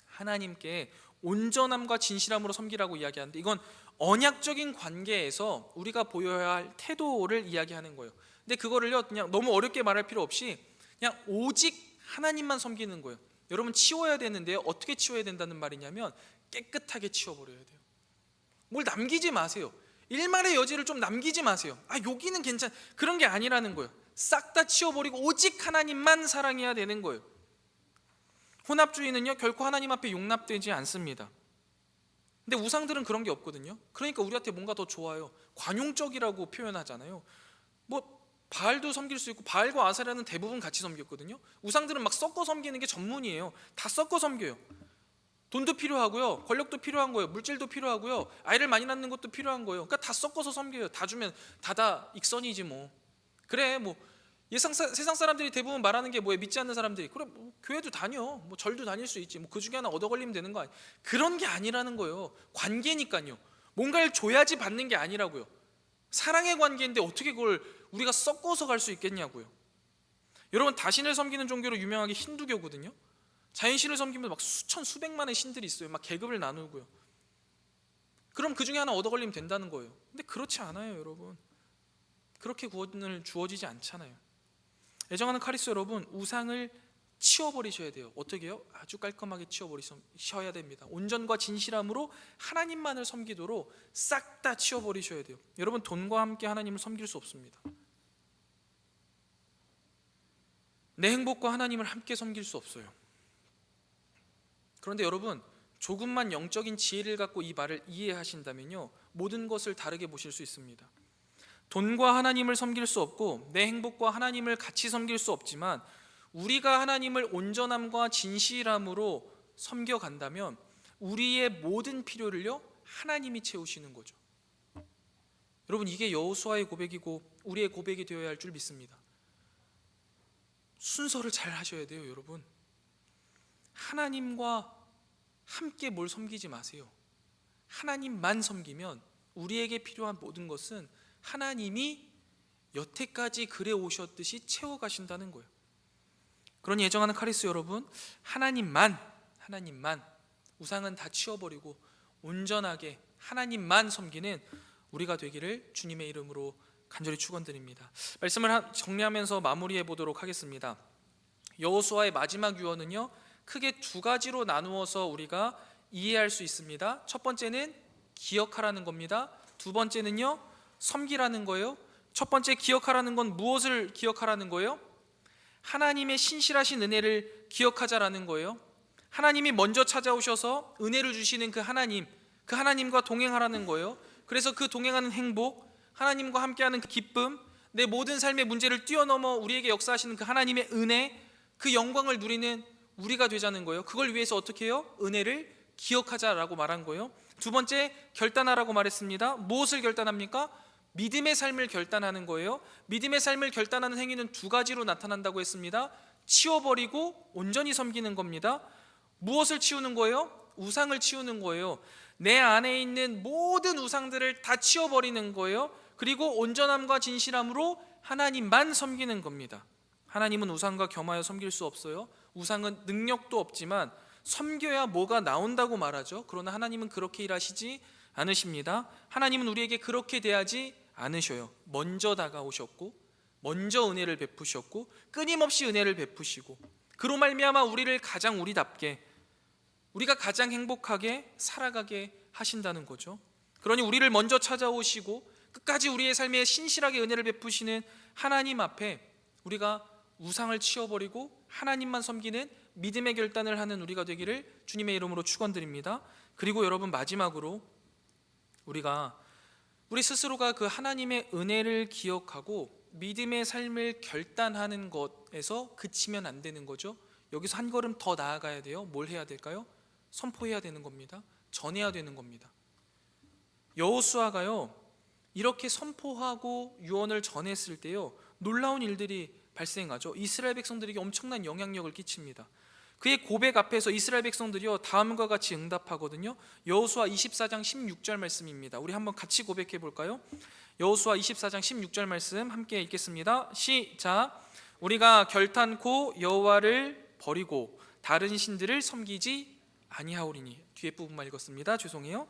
하나님께 온전함과 진실함으로 섬기라고 이야기하는데, 이건 언약적인 관계에서 우리가 보여야 할 태도를 이야기하는 거예요. 근데 그거를요, 그냥 너무 어렵게 말할 필요 없이 그냥 오직 하나님만 섬기는 거예요. 여러분, 치워야 되는데요, 어떻게 치워야 된다는 말이냐면 깨끗하게 치워버려야 돼요. 뭘 남기지 마세요. 일말의 여지를 좀 남기지 마세요. 여기는 괜찮, 그런 게 아니라는 거예요. 싹 다 치워버리고 오직 하나님만 사랑해야 되는 거예요. 혼합주의는요, 결코 하나님 앞에 용납되지 않습니다. 근데 우상들은 그런 게 없거든요. 그러니까 우리한테 뭔가 더 좋아요. 관용적이라고 표현하잖아요. 바알도 섬길 수 있고 바알과 아세라는 대부분 같이 섬겼거든요. 우상들은 막 섞어 섬기는 게 전문이에요. 다 섞어 섬겨요. 돈도 필요하고요, 권력도 필요한 거예요, 물질도 필요하고요, 아이를 많이 낳는 것도 필요한 거예요. 그러니까 다 섞어서 섬겨요. 다 주면 다다 익선이지 뭐. 그래 뭐 세상 사람들이 대부분 말하는 게 뭐예요? 믿지 않는 사람들이 그래 뭐 교회도 다녀, 뭐 절도 다닐 수 있지, 뭐 그 중에 하나 얻어 걸리면 되는 거 아니야. 그런 게 아니라는 거예요. 관계니까요. 뭔가를 줘야지 받는 게 아니라고요. 사랑의 관계인데 어떻게 그걸 우리가 섞어서 갈 수 있겠냐고요. 여러분, 다신을 섬기는 종교로 유명하게 힌두교거든요. 자연신을 섬기면 막 수천 수백만의 신들이 있어요. 막 계급을 나누고요. 그럼 그 중에 하나 얻어 걸리면 된다는 거예요. 근데 그렇지 않아요, 여러분. 그렇게 구원을 주어지지 않잖아요. 애정하는 카리스 여러분, 우상을 치워버리셔야 돼요. 어떻게 해요? 아주 깔끔하게 치워버리셔야 됩니다. 온전과 진실함으로 하나님만을 섬기도록 싹 다 치워버리셔야 돼요. 여러분, 돈과 함께 하나님을 섬길 수 없습니다. 내 행복과 하나님을 함께 섬길 수 없어요. 그런데 여러분, 조금만 영적인 지혜를 갖고 이 말을 이해하신다면요, 모든 것을 다르게 보실 수 있습니다. 돈과 하나님을 섬길 수 없고 내 행복과 하나님을 같이 섬길 수 없지만 우리가 하나님을 온전함과 진실함으로 섬겨간다면 우리의 모든 필요를요, 하나님이 채우시는 거죠. 여러분, 이게 여호수아의 고백이고 우리의 고백이 되어야 할 줄 믿습니다. 순서를 잘 하셔야 돼요, 여러분. 하나님과 함께 뭘 섬기지 마세요. 하나님만 섬기면 우리에게 필요한 모든 것은 하나님이 여태까지 그래 오셨듯이 채워가신다는 거예요. 그러니 애정하는 카리스 여러분, 하나님만 우상은 다 치워버리고 온전하게 하나님만 섬기는 우리가 되기를 주님의 이름으로 간절히 축원드립니다. 말씀을 정리하면서 마무리해 보도록 하겠습니다. 여호수아의 마지막 유언은요, 크게 두 가지로 나누어서 우리가 이해할 수 있습니다. 첫 번째는 기억하라는 겁니다. 두 번째는요, 섬기라는 거예요. 첫 번째 기억하라는 건 무엇을 기억하라는 거예요? 하나님의 신실하신 은혜를 기억하자라는 거예요. 하나님이 먼저 찾아오셔서 은혜를 주시는 그 하나님과 동행하라는 거예요. 그래서 그 동행하는 행복, 하나님과 함께하는 그 기쁨, 내 모든 삶의 문제를 뛰어넘어 우리에게 역사하시는 그 하나님의 은혜, 그 영광을 누리는 우리가 되자는 거예요. 그걸 위해서 어떻게 해요? 은혜를 기억하자라고 말한 거예요. 두 번째, 결단하라고 말했습니다. 무엇을 결단합니까? 믿음의 삶을 결단하는 거예요. 믿음의 삶을 결단하는 행위는 두 가지로 나타난다고 했습니다. 치워버리고 온전히 섬기는 겁니다. 무엇을 치우는 거예요? 우상을 치우는 거예요. 내 안에 있는 모든 우상들을 다 치워버리는 거예요. 그리고 온전함과 진실함으로 하나님만 섬기는 겁니다. 하나님은 우상과 겸하여 섬길 수 없어요. 우상은 능력도 없지만 섬겨야 뭐가 나온다고 말하죠. 그러나 하나님은 그렇게 일하시지 않으십니다. 하나님은 우리에게 그렇게 대하지 않으셔요. 먼저 다가오셨고 먼저 은혜를 베푸셨고 끊임없이 은혜를 베푸시고 그로 말미암아 우리를 가장 우리답게, 우리가 가장 행복하게 살아가게 하신다는 거죠. 그러니 우리를 먼저 찾아오시고 끝까지 우리의 삶에 신실하게 은혜를 베푸시는 하나님 앞에 우리가 우상을 치워버리고 하나님만 섬기는 믿음의 결단을 하는 우리가 되기를 주님의 이름으로 축원드립니다. 그리고 여러분, 마지막으로 우리 스스로가 그 하나님의 은혜를 기억하고 믿음의 삶을 결단하는 것에서 그치면 안 되는 거죠. 여기서 한 걸음 더 나아가야 돼요. 뭘 해야 될까요? 선포해야 되는 겁니다. 전해야 되는 겁니다. 여호수아가요, 이렇게 선포하고 유언을 전했을 때요, 놀라운 일들이 발생하죠. 이스라엘 백성들에게 엄청난 영향력을 끼칩니다. 그의 고백 앞에서 이스라엘 백성들이요, 다음과 같이 응답하거든요. 여호수아 24장 16절 말씀입니다. 우리 한번 같이 고백해 볼까요? 여호수아 24장 16절 말씀 함께 읽겠습니다. 시작. 우리가 결탄코 여호와를 버리고 다른 신들을 섬기지 아니하오리니. 뒤에 부분만 읽었습니다. 죄송해요.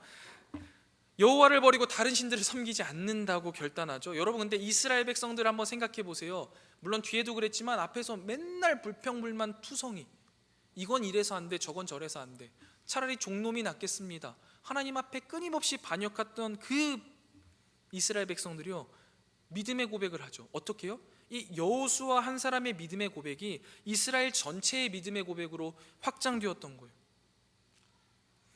여호와를 버리고 다른 신들을 섬기지 않는다고 결단하죠. 여러분, 근데 이스라엘 백성들 한번 생각해 보세요. 물론 뒤에도 그랬지만 앞에서 맨날 불평불만 투성이, 이건 이래서 안 돼, 저건 저래서 안 돼. 차라리 종놈이 낫겠습니다. 하나님 앞에 끊임없이 반역했던 그 이스라엘 백성들이요, 믿음의 고백을 하죠. 어떻게 해요? 이 여호수아 한 사람의 믿음의 고백이 이스라엘 전체의 믿음의 고백으로 확장되었던 거예요.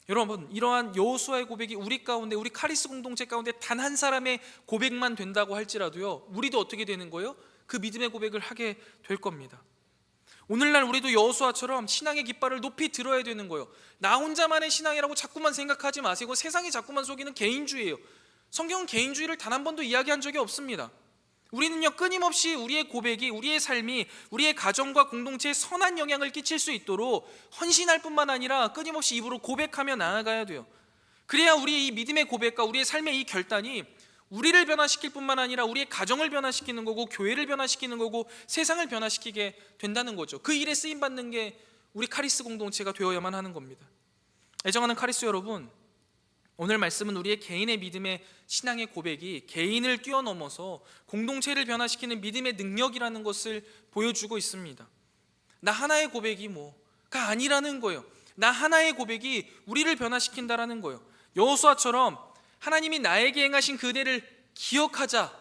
여러분, 이러한 여호수아의 고백이 우리 가운데, 우리 카리스 공동체 가운데 단 한 사람의 고백만 된다고 할지라도요, 우리도 어떻게 되는 거예요? 그 믿음의 고백을 하게 될 겁니다. 오늘날 우리도 여호수아처럼 신앙의 깃발을 높이 들어야 되는 거예요. 나 혼자만의 신앙이라고 자꾸만 생각하지 마시고 세상이 자꾸만 속이는 개인주의예요. 성경은 개인주의를 단 한 번도 이야기한 적이 없습니다. 우리는요, 끊임없이 우리의 고백이, 우리의 삶이 우리의 가정과 공동체에 선한 영향을 끼칠 수 있도록 헌신할 뿐만 아니라 끊임없이 입으로 고백하며 나아가야 돼요. 그래야 우리의 이 믿음의 고백과 우리의 삶의 이 결단이 우리를 변화시킬 뿐만 아니라 우리의 가정을 변화시키는 거고, 교회를 변화시키는 거고, 세상을 변화시키게 된다는 거죠. 그 일에 쓰임받는 게 우리 카리스 공동체가 되어야만 하는 겁니다. 애정하는 카리스 여러분, 오늘 말씀은 우리의 개인의 믿음의 신앙의 고백이 개인을 뛰어넘어서 공동체를 변화시키는 믿음의 능력이라는 것을 보여주고 있습니다. 나 하나의 고백이 뭐가 아니라는 거예요. 나 하나의 고백이 우리를 변화시킨다라는 거예요. 여호수아처럼 하나님이 나에게 행하신 그 은혜를 기억하자,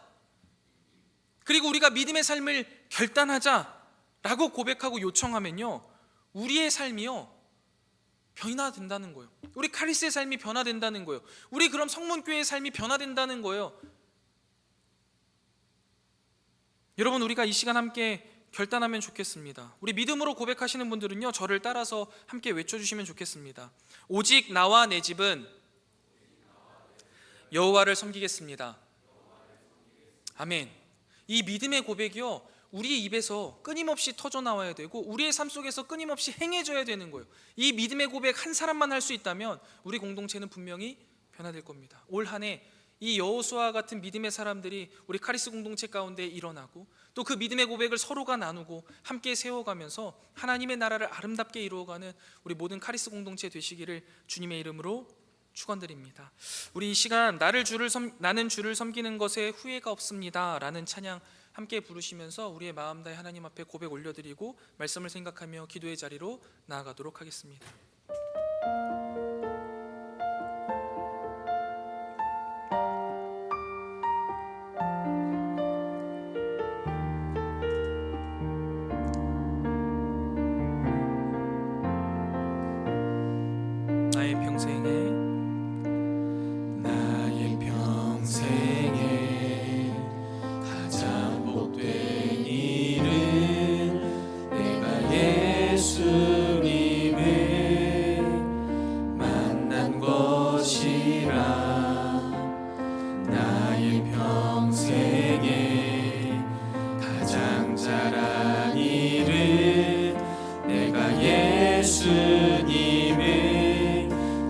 그리고 우리가 믿음의 삶을 결단하자라고 고백하고 요청하면요, 우리의 삶이요 변화된다는 거예요. 우리 카리스의 삶이 변화된다는 거예요. 우리 그럼 성문교회의 삶이 변화된다는 거예요. 여러분, 우리가 이 시간 함께 결단하면 좋겠습니다. 우리 믿음으로 고백하시는 분들은요, 저를 따라서 함께 외쳐주시면 좋겠습니다. 오직 나와 내 집은 여호와를 섬기겠습니다. 아멘. 이 믿음의 고백이요, 우리의 입에서 끊임없이 터져나와야 되고 우리의 삶 속에서 끊임없이 행해져야 되는 거예요. 이 믿음의 고백 한 사람만 할 수 있다면 우리 공동체는 분명히 변화될 겁니다. 올 한 해 이 여호수아와 같은 믿음의 사람들이 우리 카리스 공동체 가운데 일어나고, 또 그 믿음의 고백을 서로가 나누고 함께 세워가면서 하나님의 나라를 아름답게 이루어가는 우리 모든 카리스 공동체 되시기를 주님의 이름으로 축원드립니다. 우리 이 시간 나는 주를 섬기는 것에 후회가 없습니다 라는 찬양 함께 부르시면서 우리의 마음 다해 하나님 앞에 고백 올려드리고 말씀을 생각하며 기도의 자리로 나아가도록 하겠습니다. 나의 평생에 가장 복된 일은 내가 예수님을 만난 것이라. 나의 평생에 가장 잘한 일은 내가 예수님을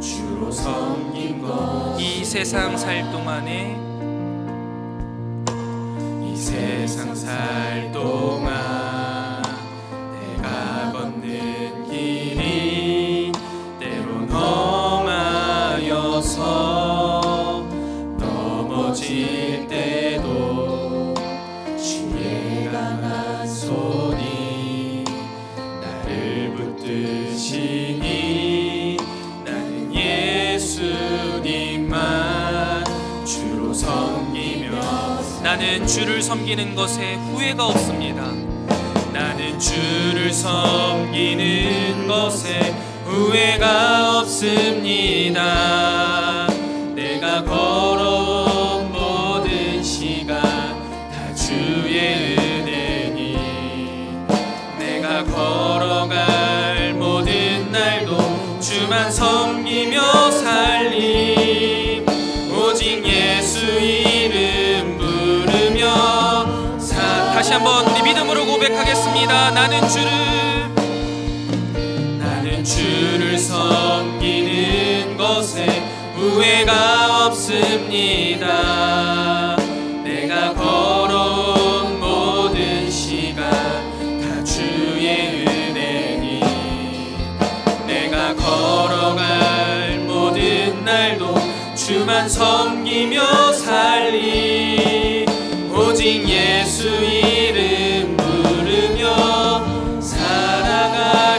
주로 섬긴 것. 이 세상 살 동안 내가 걷는 길이 때론 험하여서 넘어질 때도 주의 강한 손이 나를 붙드시니 나는 예수님만 주로 섬기며 나는 주를 섬기는 것에 후회가 없습니다. 나는 주를 섬기는 것에 후회가 없습니다. 내가 걸어온 모든 시간 다 주의 은혜니, 내가 걸어갈 모든 날도 주만 섬기며 살림. 오직 예수 이름 부르며 다시 한번 우리 믿음으로 고백하겠습니다. 나는 주를 섬기는 것에 후회가 없습니다. 내가 걸어온 모든 시간 다 주의 은혜니, 내가 걸어갈 모든 날도 주만 섬기며 살리. 오직 예수 이름 부르며 살아가리라.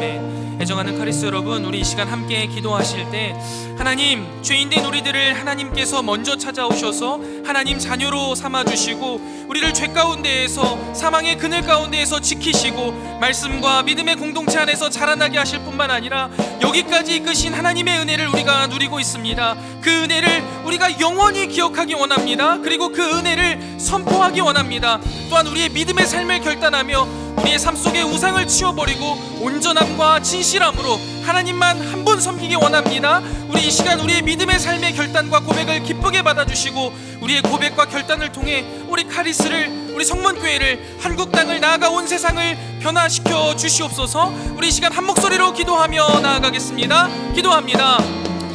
네, 애정하는 카리스 여러분, 그래서 여러분, 우리 이 시간 함께 기도하실 때 하나님, 죄인된 우리들을 하나님께서 먼저 찾아오셔서 하나님 자녀로 삼아주시고 우리를 죄 가운데에서, 사망의 그늘 가운데에서 지키시고 말씀과 믿음의 공동체 안에서 자라나게 하실 뿐만 아니라 여기까지 이끄신 하나님의 은혜를 우리가 누리고 있습니다. 그 은혜를 우리가 영원히 기억하기 원합니다. 그리고 그 은혜를 선포하기 원합니다. 또한 우리의 믿음의 삶을 결단하며 우리의 삶 속에 우상을 치워버리고 온전함과 진실함으로 하나님만 한 분 섬기기 원합니다. 우리 이 시간 우리의 믿음의 삶의 결단과 고백을 기쁘게 받아주시고 우리의 고백과 결단을 통해 우리 카리스를, 우리 성문교회를, 한국 땅을, 나아가 온 세상을 변화시켜 주시옵소서. 우리 이 시간 한 목소리로 기도하며 나아가겠습니다. 기도합니다.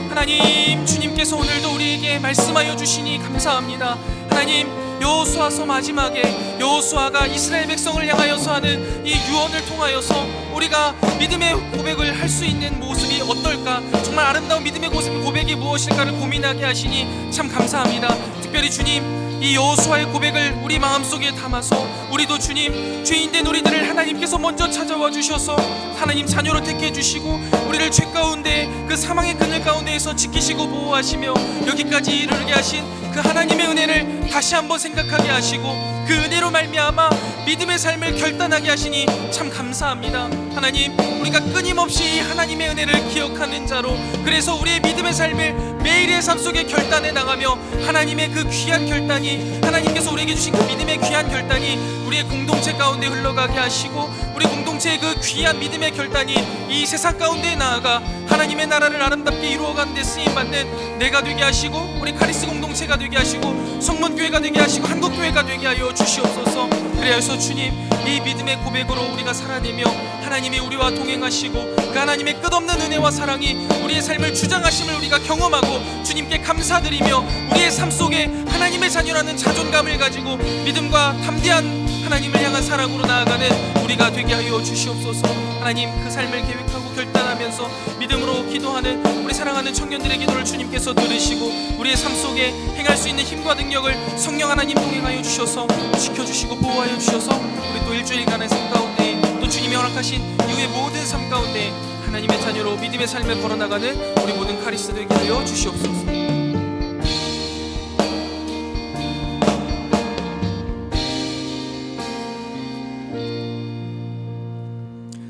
하나님, 주님께서 오늘도 우리에게 말씀하여 주시니 감사합니다. 하나님, 여호수아서 마지막에 여호수아가 이스라엘 백성을 향하여서 하는 이 유언을 통하여서 우리가 믿음의 고백을 할 수 있는 모습이 어떨까, 정말 아름다운 믿음의 고백이 무엇일까를 고민하게 하시니 참 감사합니다. 특별히 주님, 이 여호수아의 고백을 우리 마음속에 담아서 우리도 주님, 죄인된 우리들을 하나님께서 먼저 찾아와 주셔서 하나님 자녀로 택해 주시고 우리를 죄 가운데, 그 사망의 그늘 가운데에서 지키시고 보호하시며 여기까지 이르게 하신 그 하나님의 은혜를 다시 한번 생각하게 하시고 그 은혜로 말미암아 믿음의 삶을 결단하게 하시니 참 감사합니다. 하나님, 우리가 끊임없이 하나님의 은혜를 기억하는 자로, 그래서 우리의 믿음의 삶을 매일의 삶 속에 결단해 나가며 하나님의 그 귀한 결단이, 하나님께서 우리에게 주신 그 믿음의 귀한 결단이 우리의 공동체 가운데 흘러가게 하시고 우리 공동체의 그 귀한 믿음의 결단이 이 세상 가운데 나아가 하나님의 나라를 아름답게 이루어가는 데 쓰임받는 내가 되게 하시고 우리 카리스 공동체가 되게 하시고 성문교회가 되게 하시고 한국교회가 되게 하여 주시옵소서. 그래서 주님, 이 믿음의 고백으로 우리가 살아내며 하나님이 우리와 동행하시고 그 하나님의 끝없는 은혜와 사랑이 우리의 삶을 주장하심을 우리가 경험하고 주님께 감사드리며 우리의 삶 속에 하나님의 자녀라는 자존감을 가지고 믿음과 담대한 하나님을 향한 사랑으로 나아가는 우리가 되게 하여 주시옵소서. 하나님, 그 삶을 계획하고 결단하면서 믿음으로 기도하는 우리 사랑하는 청년들의 기도를 주님께서 들으시고 우리의 삶 속에 행할 수 있는 힘과 능력을 성령 하나님 동행하여 주셔서 지켜주시고 보호하여 주셔서 우리 또 일주일간의 삶 가운데, 또 주님이 허락하신 이후의 모든 삶 가운데 하나님의 자녀로 믿음의 삶을 걸어나가는 우리 모든 카리스 되게 하여 주시옵소서.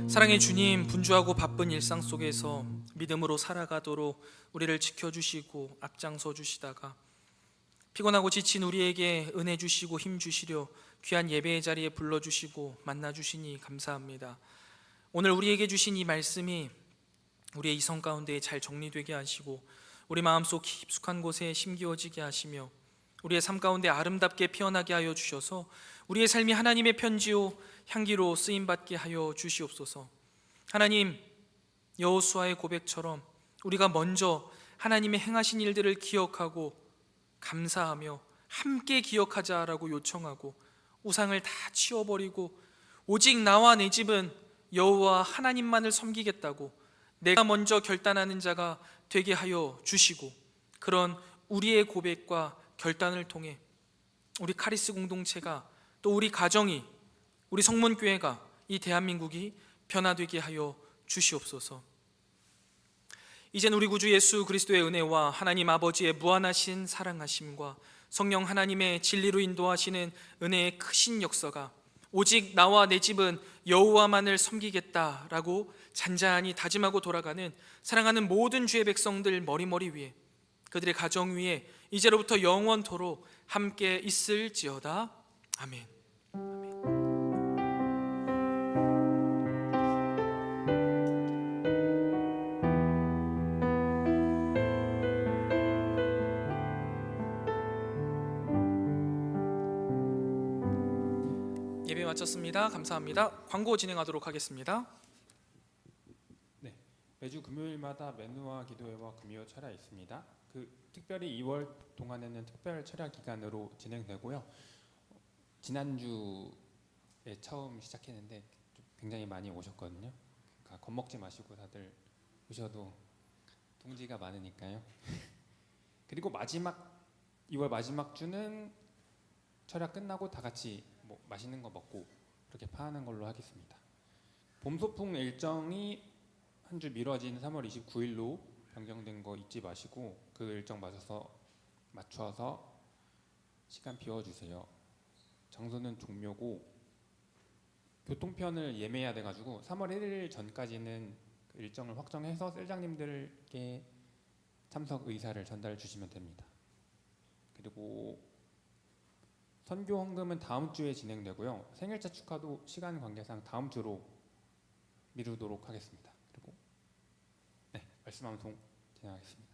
사랑의 주님, 분주하고 바쁜 일상 속에서 믿음으로 살아가도록 우리를 지켜주시고 앞장서 주시다가 피곤하고 지친 우리에게 은혜 주시고 힘 주시려 귀한 예배의 자리에 불러주시고 만나주시니 감사합니다. 오늘 우리에게 주신 이 말씀이 우리의 이성 가운데 잘 정리되게 하시고 우리 마음속 깊숙한 곳에 심기어지게 하시며 우리의 삶 가운데 아름답게 피어나게 하여 주셔서 우리의 삶이 하나님의 편지요 향기로 쓰임받게 하여 주시옵소서. 하나님, 여호수아의 고백처럼 우리가 먼저 하나님의 행하신 일들을 기억하고 감사하며 함께 기억하자라고 요청하고 우상을 다 치워버리고 오직 나와 내 집은 여호와 하나님만을 섬기겠다고 내가 먼저 결단하는 자가 되게 하여 주시고, 그런 우리의 고백과 결단을 통해 우리 카리스 공동체가, 또 우리 가정이, 우리 성문교회가, 이 대한민국이 변화되게 하여 주시옵소서. 이젠 우리 구주 예수 그리스도의 은혜와 하나님 아버지의 무한하신 사랑하심과 성령 하나님의 진리로 인도하시는 은혜의 크신 역사가 오직 나와 내 집은 여호와만을 섬기겠다라고 잔잔히 다짐하고 돌아가는 사랑하는 모든 주의 백성들 머리머리 위에, 그들의 가정 위에 이제로부터 영원토록 함께 있을지어다. 아멘. 예배 마쳤습니다. 감사합니다. 광고 진행하도록 하겠습니다.
네, 매주 금요일마다 맨누와 기도회와 금요 철야 있습니다. 특별히 2월 동안에는 특별 철야 기간으로 진행되고요. 지난주에 처음 시작했는데 좀 굉장히 많이 오셨거든요. 그러니까 겁먹지 마시고 다들 오셔도 동지가 많으니까요. 그리고 2월 마지막 주는 철야 끝나고 다 같이 뭐 맛있는 거 먹고 그렇게 파하는 걸로 하겠습니다. 봄소풍 일정이 한 주 미뤄진 3월 29일로 변경된 거 잊지 마시고 그 일정 맞춰서 시간 비워주세요. 장소는 종묘고 교통편을 예매해야 돼가지고 3월 1일 전까지는 그 일정을 확정해서 셀장님들께 참석 의사를 전달해 주시면 됩니다. 그리고 선교 헌금은 다음 주에 진행되고요. 생일자 축하도 시간 관계상 다음 주로 미루도록 하겠습니다. 그리고 네, 말씀 방송 진행하겠습니다.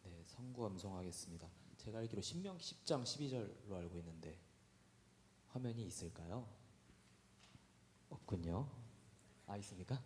네, 성구 암송하겠습니다. 제가 알기로 신명기 10장 12절로 알고 있는데 화면이 있을까요? 없군요. 아, 있습니까?